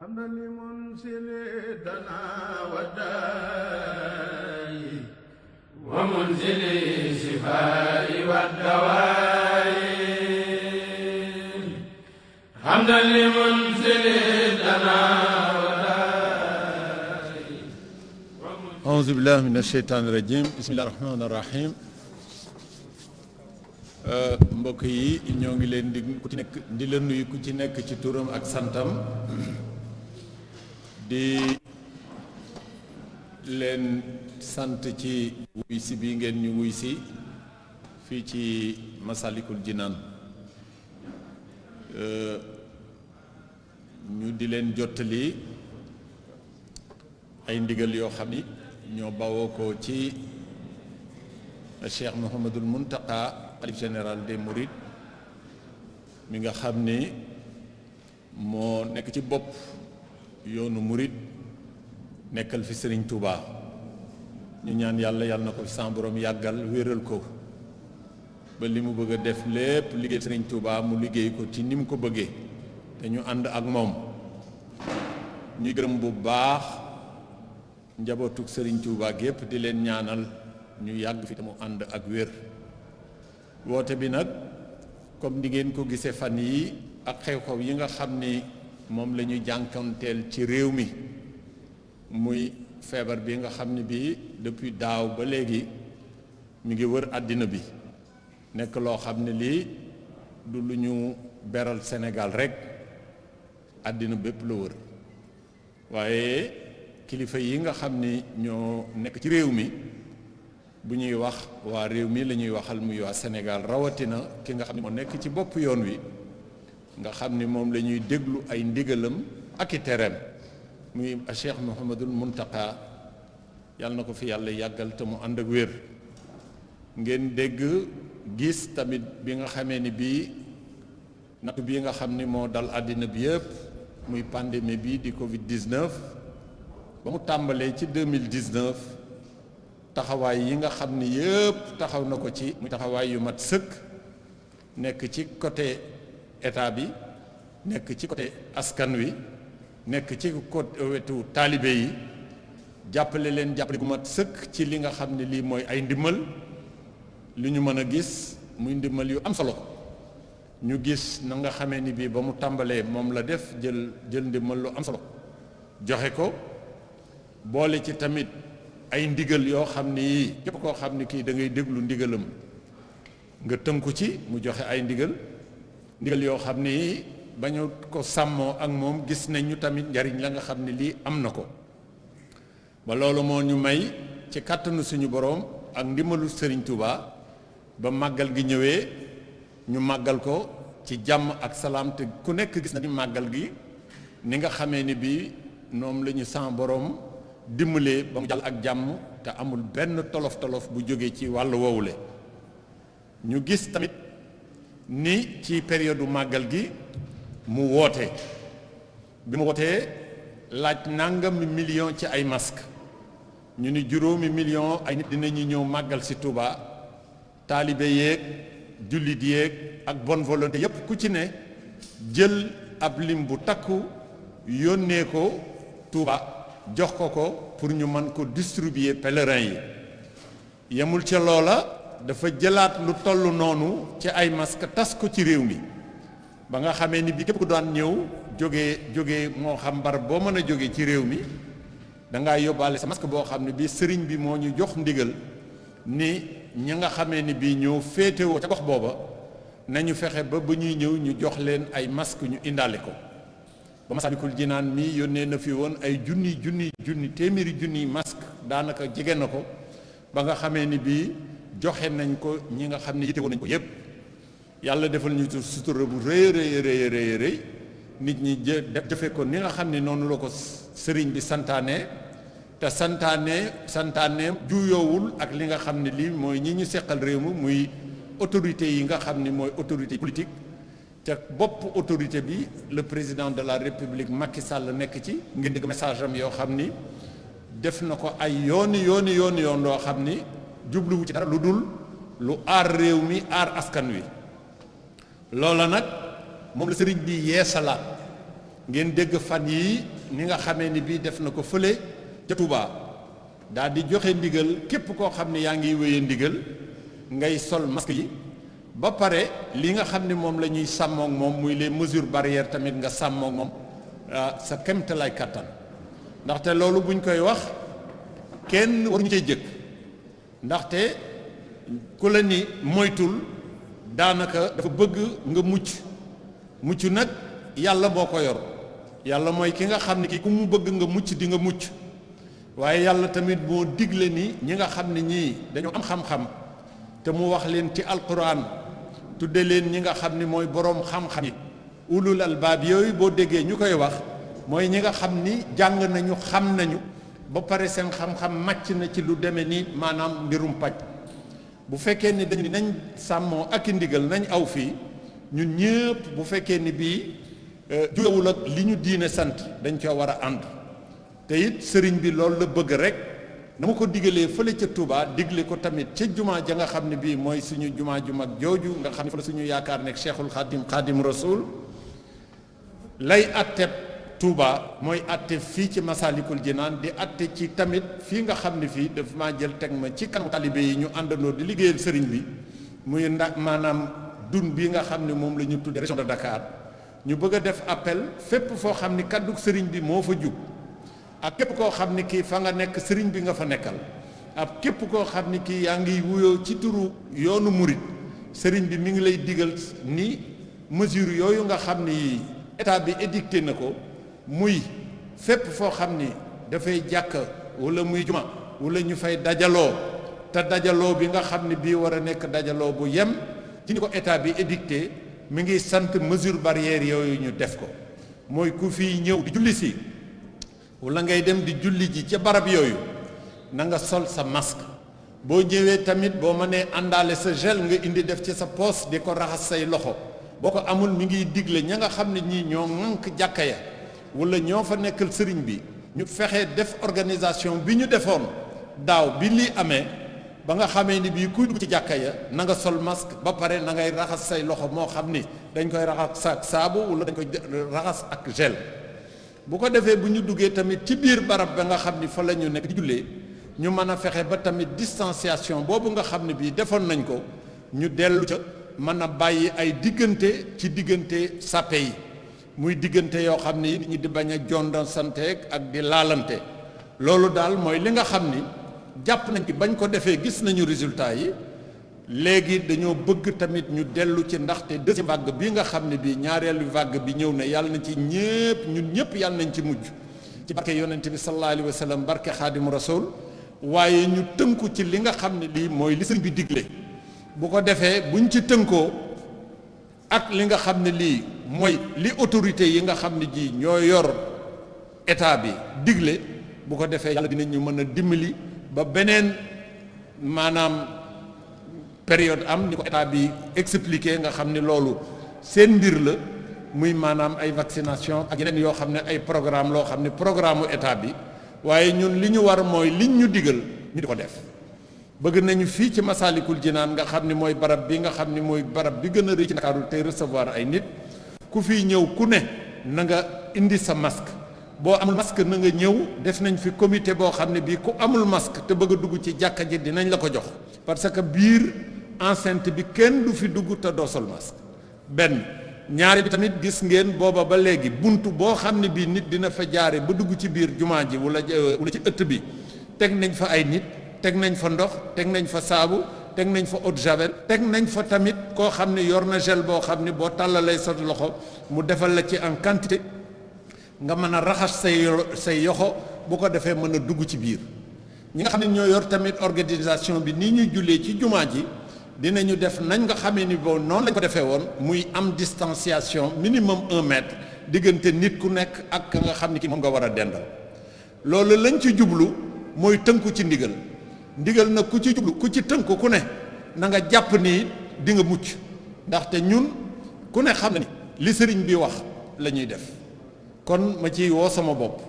حمدا لمنزل دنا وداء ومنزل الشفاء والدواء حمدا لمنزل دنا وداء أعوذ بالله من الشيطان الرجيم بسم الله الرحمن الرحيم mbokk yi ñoo ngi leen di ku ci nekk di la nuyu ku ci nekk ci turam ak santam di leen sant ci wuy si bi ngeen ñu wuy si fii ci Masalikul Jinaan ñu di leen jottali ay ndigal yoo xam ni ñoo bawoo ko ci Cheikh Mouhamadul Muntaqa xalif général des Mourides mi nga xam ni moo nekk ci bopp yoonu Mouride nekkal fi Serigne Touba ñu ñaan yàlla na ko fi sa borom yàggal wéral ko ba li mu bëgg a def lépp liggéey Serigne Touba mu liggéey ko ci ni mu ko bëggee te ñu ànd ak moom ñuy gërëm bu baax njabootug Serigne Touba gépp di leen ñaanal ñu yàgg fi te mu ànd ak wér. woote bi nag comme di ngeen ko gisee fan yi ak xew-xew yi nga xam ni moom la ñuy jànkanteel ci réew mi muy feebar bi nga xam ni bii depuis daaw ba léegi mi ngi wër àddina bi nekk loo xam ne lii du lu ñu beral Sénégal rekk àddina bépp la wër waaye kilifa yi nga xam ni ñoo nekk ci réew mi bu ñuy wax waa réew mi la ñuy waxal muy waa Sénégal rawatina ki nga xam ne moo nekk ci bopp yoon wi nga xam ni moom la ñuy déglu ay ndigalam ak i tereem muy Cheikh Mouhamadul Muntaqa yàlla na ko fi yàlla yàggal te mu ànd ak wér. ngeen dégg gis tamit bi nga xamee ni bii nattu bii nga xam ni moo dal àddina bi yëpp muy pandémie bi di Covid 19 ba mu tàmbalee ci 2019. taxawaay yi nga xam ni yëpp taxaw na ko ci muy taxawaay yu mat sëkk nekk ci côté état bi nekk ci côté askan wi nekk ci côté wetu taalibe yi jàppale leen jàppale gu mat sëkk ci li nga xam ne lii mooy ay ndimbal li ñu mën a gis muy ndimbal yu am solo ñu gis na nga xamee ni bii ba mu tàmbalee moom la def jël ndimbal lu am solo joxe ko boole ci tamit ay ndigal yoo xam ni yii képp koo xam ni kii da ngay déglu ndigalam nga tënku ci mu joxe ay ndigal yoo xam ni bañu ko sàmmoo ak moom gis nañ ñu tamit njariñ la nga xam ne lii am na ko ba loolu moo ñu may ci kàttanu suñu boroom ak ndimbalu Serigne Touba ba màggal gi ñëwee ñu màggal ko ci jàmm ak salaam te ku nekk gis na ni màggal gi ni nga xamee ni bii noom la ñu san boroom dimbalee ba mu jàll ak jàmm te amul benn tolof-tolof bu jógee ci wàllu woowule ñu gis tamit ni ci période màggal gi mu woote bi mu wootee laaj nangami million ci ay masque ñu ni juróomi million ay nit dinañu ñëw màggal si Touba taalibe yeeg jullit yeeg ak bonne volonté yépp ku ci ne jël ab lim bu takku yónnee ko Touba jox ko pour ñu mën ko distribuer pèlerins yi yemul ca loola dafa jëlaat lu toll noonu ci ay masque tas ko ci réew mi ba nga xamee ni bi képp ku daan ñëw jógee moo xam barab boo mën a jógee ci réew mi da ngaa yóbbaale sa masque boo xam ne bii sëriñ bi moo ñu jox ndigal ni ñi nga xamee ni bii ñëw féetewoo ca gox booba nañu fexe ba ñuy ñëw ñu jox leen ay masque ñu indaale ko ba Masalikul Jinaan mi yónnee na fi woon ay junni téeméeri junni masque daanaka jege na ko ba nga xamee ni bii joxe nañ ko ñi nga xam ne yite woon nañ ko yépp yàlla defal ñu sutura bu rëy nit ñi jëfe ko ni nga xam ne noonu la ko sëriñ bi santaane te santaane juyoowul ak li nga xam ne lii mooy ñi ñu seqal réew mi muy autorité yi nga xam ni mooy autorité politique te bopp autorité bi le président de la république Macky Sall nekk ci ngeen dégg message am yoo xam ni def na ko ay yoon loo xam ni jubluwu ci dara lu dul lu aar réew mi aar askan wi loola nag moom la sëriñ bi yeesalaat ngeen dégg fan yii ni nga xamee ni bii def na ko fële ca Touba daal di joxe ndigal képp koo xam ne yaa ngi wéye ndigal ngay sol masque yi ba pare li nga xam ne moom la ñuy sàmmook moom muy les mesures barrières tamit nga sàmmook moom sa kéemtalaay kàttan ndaxte loolu buñ koy wax kenn waruñu cey jëkk ndaxte ku la ni moytul daanaka dafa bëgg nga mucc nag yàlla moo ko yor yàlla mooy ki nga xam ne ki ku mu bëgg nga mucc di nga mucc waaye yàlla tamit moo digle ni ñi nga xam ne ñii dañu am xam-xam te mu wax leen ci alquran tudde leen ñi nga xam ni mooy boroom xam-xam yi ulul albaab yooyu boo déggee ñu koy wax mooy ñi nga xam ni jàng nañu xam nañu ba pare seen xam-xam màcc na ci lu demee ni maanaam mbirum paj bu fekkee ni dañu nañ sàmmoo ak i ndigal nañ aw fii ñun ñëpp bu fekkee ni bii juyewul ak li ñu diine sant dañ coo war a ànd te it sëriñ bi loolu la bëgg rek na ma ko digalee fële ca Touba digle ko tamit ca jumaa ja nga xam ne bii mooy suñu jumaa ju mag jooju nga xam ne fa la suñu yaakaar nekk Cheikhul Khadim Rasoul lay atteb Touba mooy atte fii ci Masalikul Jinaan di atte ci tamit fii nga xam ne fii daf maa jël teg ma ci kanam talibé yi ñu àndandoo di liggéeyal sëriñ bi muy maanaam dun bi nga xam ne moom la ñu tuddee région de Dakar ñu bëgg a def appel fépp foo xam ni kaddu sëriñ bi moo fa jug ak képp koo xam ni kii fa nga nekk sëriñ bi nga fa nekkal ak képp koo xam ni kii yaa ngi wuyoo ci turu yoonu murit sëriñ bi mi ngi lay digal ni mesure yooyu nga xam ni état bi édicté na ko muy fépp foo xam ni dafay jàkk wala muy juma wala ñu fay dajaloo te dajaloo bi nga xam ni bii war a nekk dajaloo bu yem ci ni ko état bi édicté mi ngi sant mesure barrière yooyu ñu def ko mooy ku fi ñëw di julli si wala ngay dem di julli ji ca barab yooyu na nga sol sa masque boo ñëwee tamit boo mënee àndaale sa gel nga indi def ci sa poos di ko raxas say loxo boo ko amul mi ngi digle ña nga xam ne ñii ñoo ŋànk jàkka ya wala ñoo fa nekkal sëriñ bi ñu fexe def organisation bi ñu defoon daaw bi lii amee ba nga xamee ni bii kuy dugg ci jàkka ya na nga sol masque ba pare na ngay raxas say loxo moo xam ni dañ koy raxas ak saabu wala dañ koy raxas ak gel bu ko defee bu ñu duggee tamit ci biir barab ba nga xam ni fa la ñu nekk di jullee ñu mën a fexe ba tamit distanciation boobu nga xam ne bii defoon nañ ko ñu dellu ca mën a bàyyi ay diggante ci diggante sàppe yi muy diggante yoo xam ni nit ñi di bañ a jondansanteeg ak di laalante loolu daal mooy li nga xam ni jàpp nañ ci bañ ko defee gis nañu résultat yi léegi dañoo bëgg tamit ñu dellu ci ndaxte deuxième vague bi nga xam ne bii ñaareelu vague bi ñëw na yàlla na ci ñëpp ñun ñëpp yàlla nañ ci mujj ci barke yonent bi sallallahu alayhi wa sallam barke xaadimu rasul waaye ñu tënku ci li nga xam ne lii mooy li sëriñ bi digle bu ko defee buñ ci tënkoo ak li nga xam ne lii mooy li autorité yi nga xam ne ji ñoo yor état bi digle bu ko defee yàlla dinañ ñu mën a dimbali ba beneen maanaam période am ni ko état bi expliqué nga xam ne loolu seen mbir la muy maanaam ay vaccination ak yeneen yoo xam ne ay programme loo xam ne programme u état bi waaye ñun li ñu war mooy liñ ñu digal ñu di ko def bëgg nañu fii ci Masalikul Jinaan nga xam ne mooy barab bi nga xam ne mooy barab bi gën a rëy ci Ndakaaru tey recevoir ay nit ku fiy ñëw ku ne na nga indi sa masque boo amul masque na nga ñëw def nañ fi comité boo xam ne bii ku amul masque te bëgg a dugg ci jàkka ji dinañ la ko jox parce que biir enceinte bi kenn du fi dugg te doo sol masque benn ñaari bi tamit gis ngeen booba ba léegi buntu boo xam ne bii nit dina fa jaare ba dugg ci biir jumaa ji wala ci ëtt bi teg nañ fa ay nit teg nañ fa ndox teg nañ fa saabu teg nañ fa eau de javel teg nañ fa tamit koo xam ne yor na gel boo xam ne boo tàllalee sa loxo mu defal la ci en quantité nga mën a raxas say yoxo bu ko defee mën a dugg ci biir ñi nga xam ne ñoo yor tamit organisation bi nii ñuy jullee ci jumaa ji dinañu def nañ nga xamee ni boobu noonu lañ ko defee woon muy am distanciation minimum 1 mètre diggante nit ku nekk ak ka nga xam ne ki moom nga war a dendal loolu lañ ci jublu mooy tënku ci ndigal nag ku ci jublu ku ci tënku ku ne na nga jàpp ni di nga mucc ndaxte ñun ku ne xam na ni li sëriñ bi wax la ñuy def kon ma ciy woo sama bopp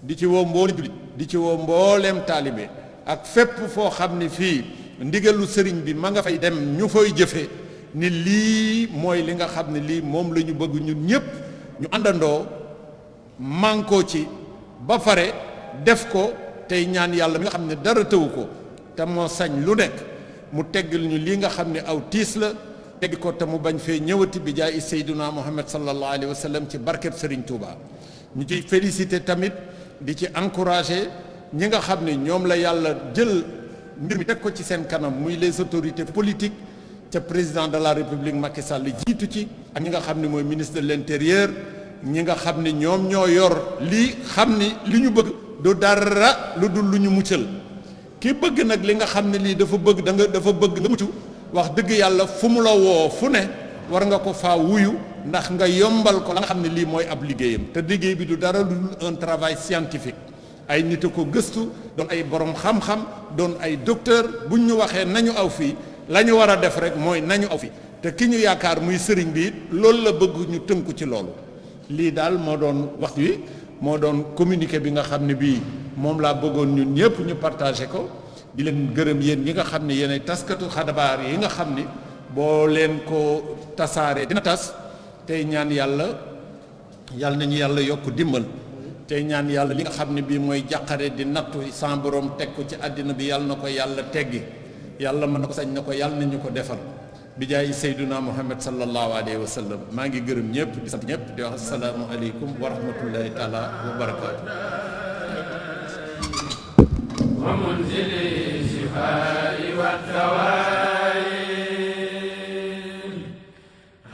di ci woo mboolem jullit di ci woo mbooleem taalibe ak fépp foo xam ne fii ndigalu sëriñ bi ma nga fay dem ñu fay jëfe ni lii mooy li nga xam ne lii moom la ñu bëgg ñun ñëpp ñu àndandoo mànkoo ci ba pare def ko tey ñaan yàlla mi nga xam ne dara tëwu ko te moo sañ lu nekk mu teggil ñu lii nga xam ne aw tiis la teggi ko te mu bañ fee ñëwati bi jaay Seydina Muhammad sallallahu alayhi wa sallam ci barkeb Serigne Touba. ñu ciy félicité tamit di ci encouragé ñi nga xam ne ñoom la yàlla jël mbir mi teg ko ci seen kanam muy les autorités politiques ca président de la République Macky Sall jiitu ci ak ñi nga xam ne mooy ministre de l'intérieur ñi nga xam ne ñoom ñoo yor lii xam ni li ñu bëgg du dara lu dul lu ñu muccal ki bëgg nag li nga xam ne lii dafa bëgg dafa bëgg nga mucc wax dëgg yàlla fu mu la woo fu ne war nga ko faa wuyu ndax nga yombal ko la nga xam ne lii mooy ab liggéeyam te liggéey bi du dara lu dul un travail scientifique ay nit a ko gëstu doon ay borom xam-xam doon ay docteur buñ ñu waxee nañu aw fii la ñu war a def rek mooy nañu aw fii te ki ñu yaakaar muy sëriñ bi it loolu la bëgg ñu tënku ci loolu lii daal moo doon waxtu wi moo doon communiqué bi nga xam ne bii moom laa bëggoon ñun ñëpp ñu partagé ko di leen gërëm yéen ñi nga xam ne yéenay taskatu xabaar yi nga xam ni boo leen ko tasaaree dina tas tey ñaan yàlla nañu yàlla yokk dimbal tey ñaan yàlla li nga xam ne bii mooy jàqare di nattu sans borom teg ko ci àddina bi yàlla na ko yàlla teggi yàlla mën na ko sañ na ko yàlla nañu ko defal bi jaay Seyduna Muhammad sallallahu alayhi wa sallam maa ngi gërëm ñëpp di sant ñëpp di wax asalaamu aleykum wa rahmatullahi taala wa barakaatu. wa munzili shifaa'i wa dawaa'i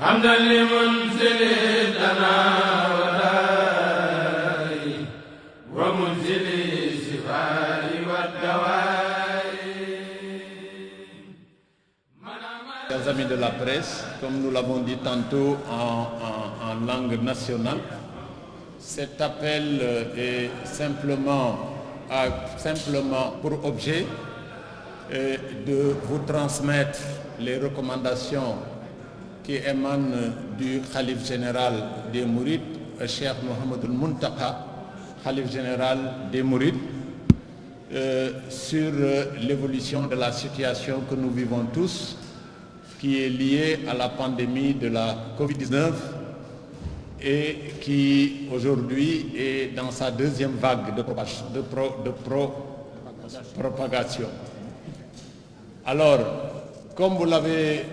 hamdan li munzili danaa wa daa'i wa munzili shifaa'i wa dawaa'i. Chers amis de la presse, comme nous l'avons dit tantôt en langue nationale, cet appel est simplement pour objet de vous transmettre les recommandations qui émanent du Khalife général des Mourides, Cheikh Mouhamadoul Mountakha, Khalife général des Mourides, sur l'évolution de la situation que nous vivons tous, qui est liée à la pandémie de la Covid-19 et qui aujourd'hui est dans sa deuxième vague de propagation. Alors, comme vous l'avez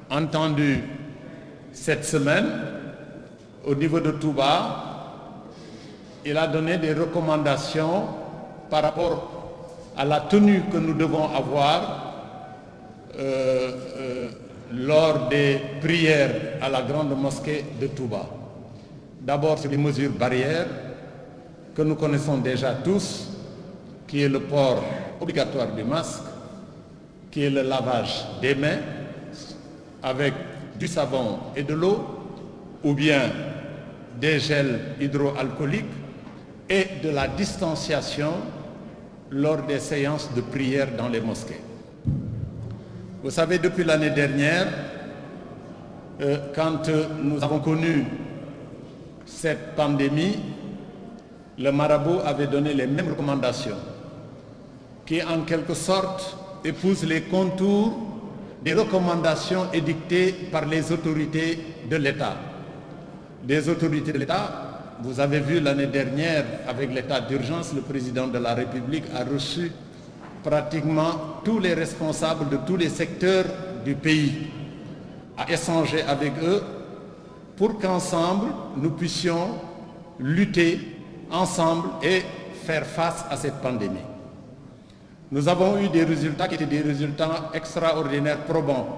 entendu cette semaine, au niveau de Touba, il a donné des recommandations par rapport à la tenue que nous devons avoir lors des prières à la grande mosquée de Touba. D'abord sur les mesures barrières que nous connaissons déjà tous, qui est le port obligatoire du masque, qui est le lavage des mains avec du savon et de l'eau, ou bien des gels hydroalcooliques et de la distanciation lors des séances de prière dans les mosquées. Vous savez, depuis l'année dernière, quand nous avons connu cette pandémie, le marabout avait donné les mêmes recommandations qui, en quelque sorte, épousent les contours des recommandations édictées par les autorités de l'État. Les autorités de l'État, vous avez vu l'année dernière, avec l'état d'urgence, le président de la République a reçu pratiquement tous les responsables de tous les secteurs du pays, à échanger avec eux pour qu'ensemble nous puissions lutter ensemble et faire face à cette pandémie. Nous avons eu des résultats qui étaient des résultats extraordinaires, probants,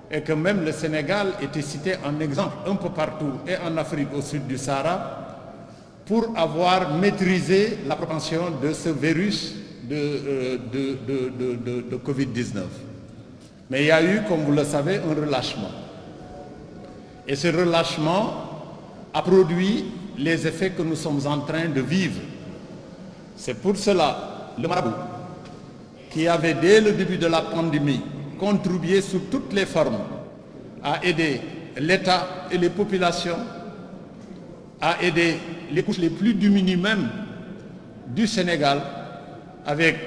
et que même le Sénégal était cité en exemple un peu partout, et en Afrique au sud du Sahara, pour avoir maîtrisé la propension de ce virus de Covid-19. Mais il y a eu, comme vous le savez, un relâchement. Et ce relâchement a produit les effets que nous sommes en train de vivre. C'est pour cela, le marabout, qui avait dès le début de la pandémie contribué sous toutes les formes à aider l'État et les populations, à aider les couches les plus démunies même du Sénégal, avec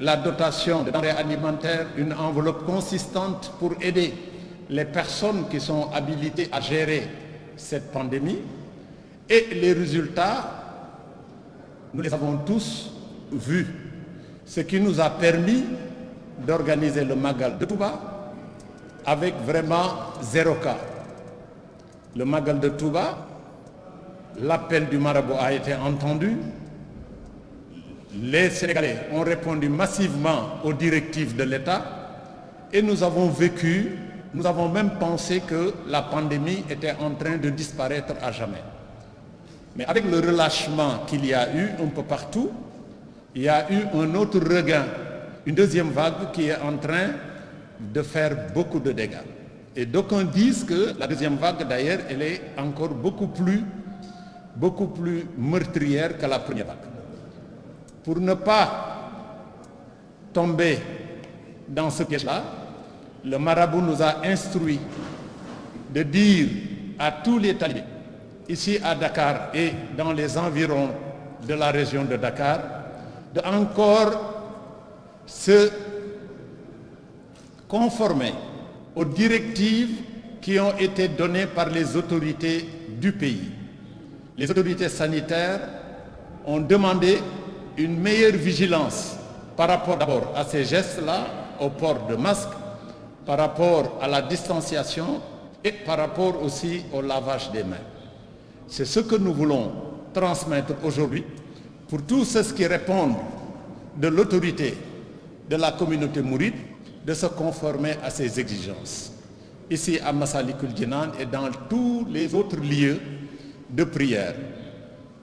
la dotation de denrées alimentaires, une enveloppe consistante pour aider les personnes qui sont habilitées à gérer cette pandémie, Et les résultats, nous les avons tous vus. Ce qui nous a permis d'organiser le Magal de Touba avec vraiment 0 cas. Le Magal de Touba, l'appel du marabout a été entendu. Les Sénégalais ont répondu massivement aux directives de l'État et nous avons vécu, nous avons même pensé que la pandémie était en train de disparaître à jamais. Mais avec le relâchement qu'il y a eu un peu partout, il y a eu un autre regain, une deuxième vague qui est en train de faire beaucoup de dégâts. Et d'aucuns disent que la deuxième vague, d'ailleurs, elle est encore beaucoup plus meurtrière que la première vague. Pour ne pas tomber dans ce piège-là, le marabout nous a instruit de dire à tous les talibés, ici à Dakar et dans les environs de la région de Dakar, de encore se conformer aux directives qui ont été données par les autorités du pays. Les autorités sanitaires ont demandé une meilleure vigilance par rapport d'abord à ces gestes-là, au port de masque, par rapport à la distanciation et par rapport aussi au lavage des mains. C'est ce que nous voulons transmettre aujourd'hui pour tous ceux qui répondent de l'autorité de la communauté mouride de se conformer à ces exigences. Ici à Massalikul Jinan et dans tous les autres lieux de prière,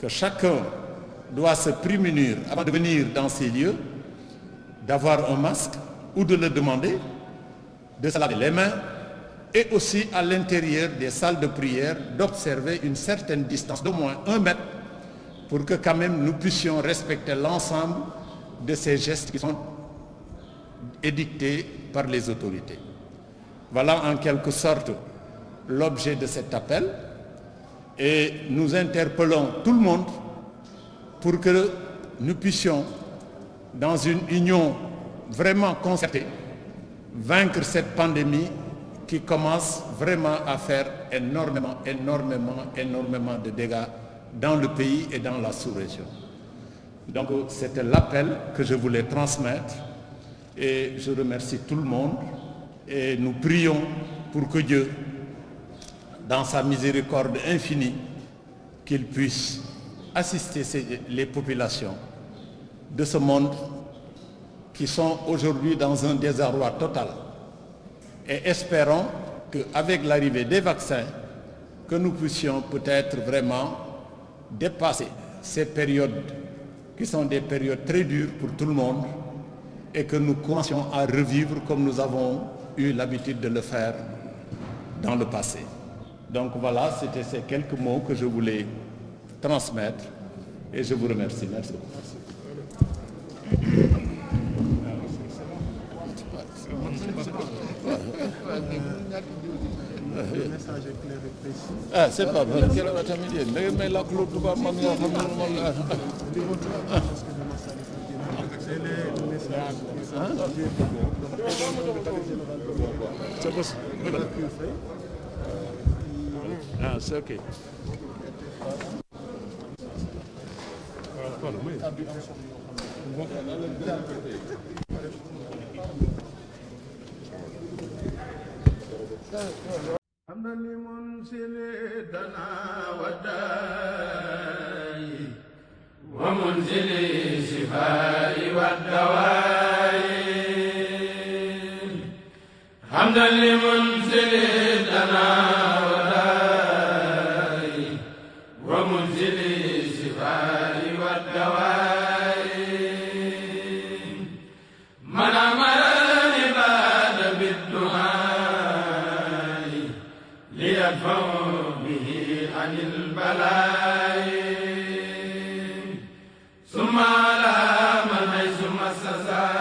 que chacun doit se prémunir avant de venir dans ces lieux, d'avoir un masque ou de le demander, de se laver les mains et aussi à l'intérieur des salles de prière d'observer une certaine distance d'au moins 1 mètre pour que quand même nous puissions respecter l'ensemble de ces gestes qui sont édictés par les autorités. Voilà en quelque sorte l'objet de cet appel et nous interpellons tout le monde pour que nous puissions, dans une union vraiment concertée, vaincre cette pandémie qui commence vraiment à faire énormément de dégâts dans le pays et dans la sous-région. Donc c'était l'appel que je voulais transmettre et je remercie tout le monde et nous prions pour que Dieu, dans sa miséricorde infinie, qu'il puisse assister les populations de ce monde qui sont aujourd'hui dans un désarroi total. Et espérons qu'avec l'arrivée des vaccins, que nous puissions peut-être vraiment dépasser ces périodes qui sont des périodes très dures pour tout le monde et que nous commencions à revivre comme nous avons eu l'habitude de le faire dans le passé. Donc voilà, c'était ces quelques mots que je voulais transmettre et je vous remercie. Merci beaucoup. Le message est clair et précis. Ah, c'est pas vrai. Mais la clôt de bas, C'est le message. c'est possible. Ah, c'est ok. حمدا لمنزل دنا والداء ومنزل الشفاء والدواء حمدا لمنزل دنا والداء ومنزل الشفاء والدواء من أمر العباد بالدعاء ليدفعوا به عن البلاء ثم